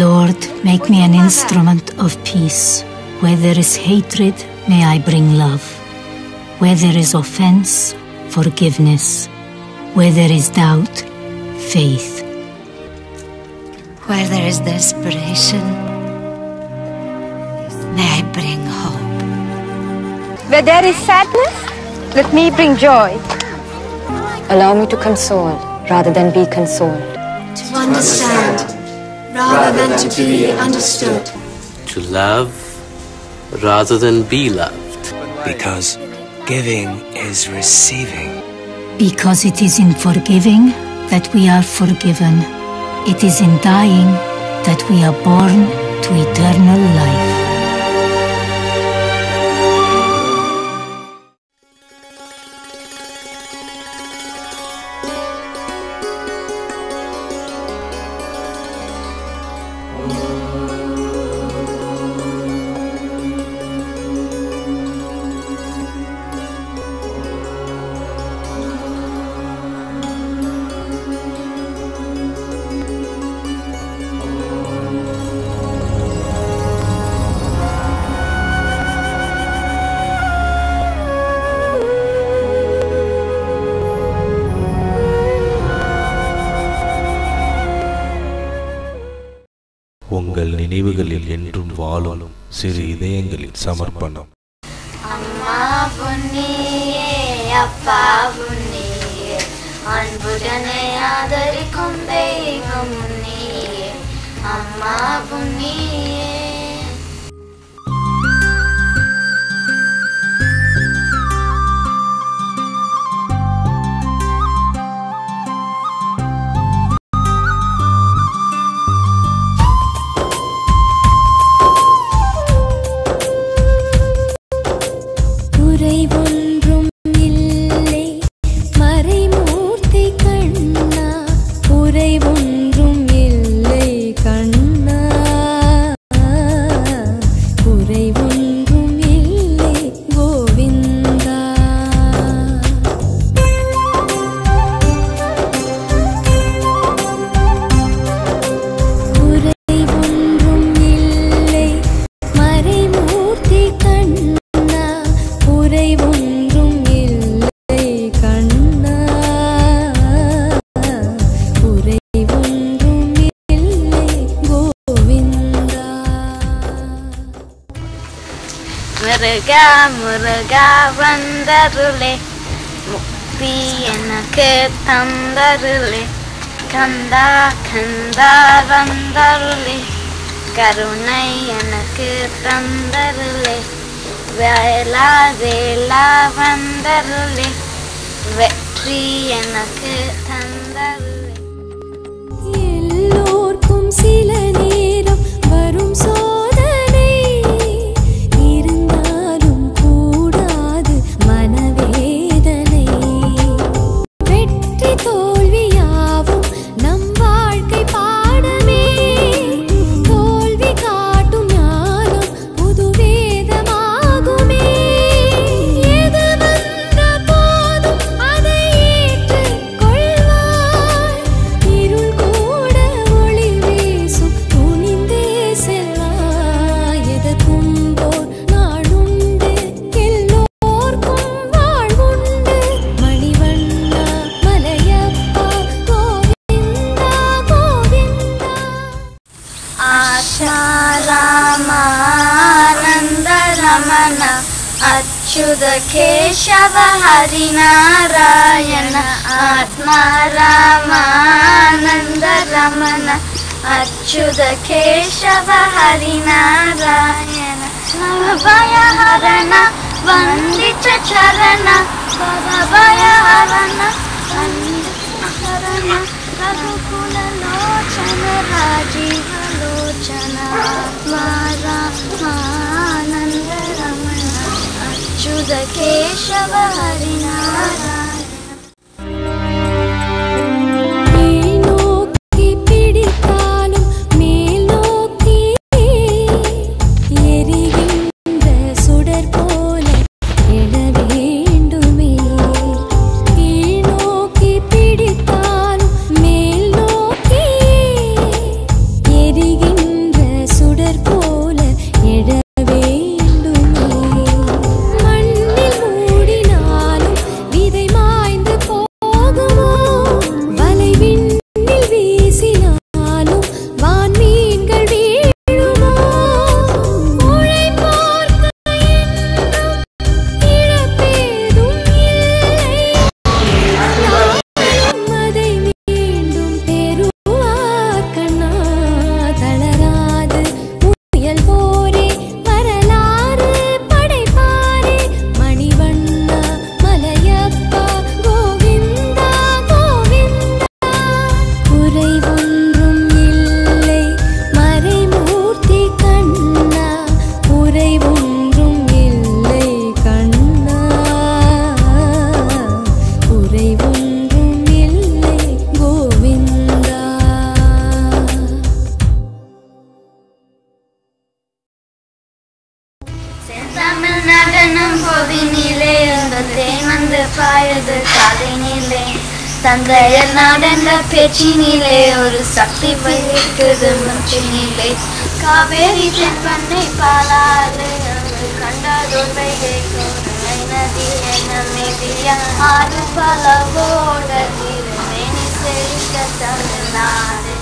Lord, make me an instrument of peace. Where there is hatred, may I bring love. Where there is offense, forgiveness. Where there is doubt, faith. Where there is desperation, may I bring hope. Where there is sadness, let me bring joy. Allow me to console rather than be consoled. To understand rather than to be understood. To love rather than be loved. Because giving is receiving. Because it is in forgiving that we are forgiven. It is in dying that we are born to eternal life. உங்கள் நினைவுகளில் என்றும் வாழும் சிறு இதயங்களின் சமர்ப்பணம். அம்மா புண்ணியே, அப்பா புண்ணியே, அன்புடனே ஆதரிக்கும் தெய்வம் நீயே. அம்மா புண்ணியே. முருகா முருகா வந்தருளே, முக்தி எனக்கு தந்தருளே. கந்தா கந்தா வந்தருளே, கருணை எனக்கு தந்தருளே. வேளா வேளா வந்தருளே, வெற்றி எனக்கு தந்தருளே. எல்லோர்க்கும் சில நேரம் வரும் சோதனை, இருந்தாலும் கூடாது மனவேதனை. வெற்றி தோல்வியாவும் நம் வாழ்க்கை பாடமே, தோல்வி காட்டும் ஞானம் புது வேதமாகுமே. எது வந்த போதும் அதை ஏற்றுக் கொள்வாய், இருள் கூட ஒளி வீசும் துணிந்தே செல்வாய். எதற்கும் போர் நாளுண்டு, எல்லோர்க்கும் வாழ்வுண்டு. மணிவண்ணா மலையப்பா கோவிந்தா கோவிந்தா. ஆத்மாராமானந்த ரமண அச்சுத கேசவ ஹரிநாராயண. ஆத்மாராமானந்த ரமண அச்சுத கேசவ ஹரிநாராயண. நவபயஹரண வந்திச்ச சரண, பவபயஹரண வந்திச்ச சரண. ரகுகுல லோச்சன ராஜீவ லோச்சன. ஆத்மாராமானந்த ரமண அச்சுத கேசவ ஹரிநாராயண. கீழ் நோக்கி பிடித்தாலும் மேல் நோக்கி எரிகின்ற சுடர் போல எழ வேண்டுமே. கீழ் நோக்கி பிடித்தாலும் மேல் நோக்கி எரிகின்ற பேசும் போதினிலே அந்த தேன் வந்து பாயுது காதினிலே தந்தையர் நாடென்ற பேச்சினிலே ஒரு சக்தி வைக்குது மூச்சினிலே காவேரி தென்பண்ணை பாலாறு கண்டதோர் வைகை கோரை நதி நதியா ஆறு பல ஓட திருமேனி செழிக்க தமிழ்நாடு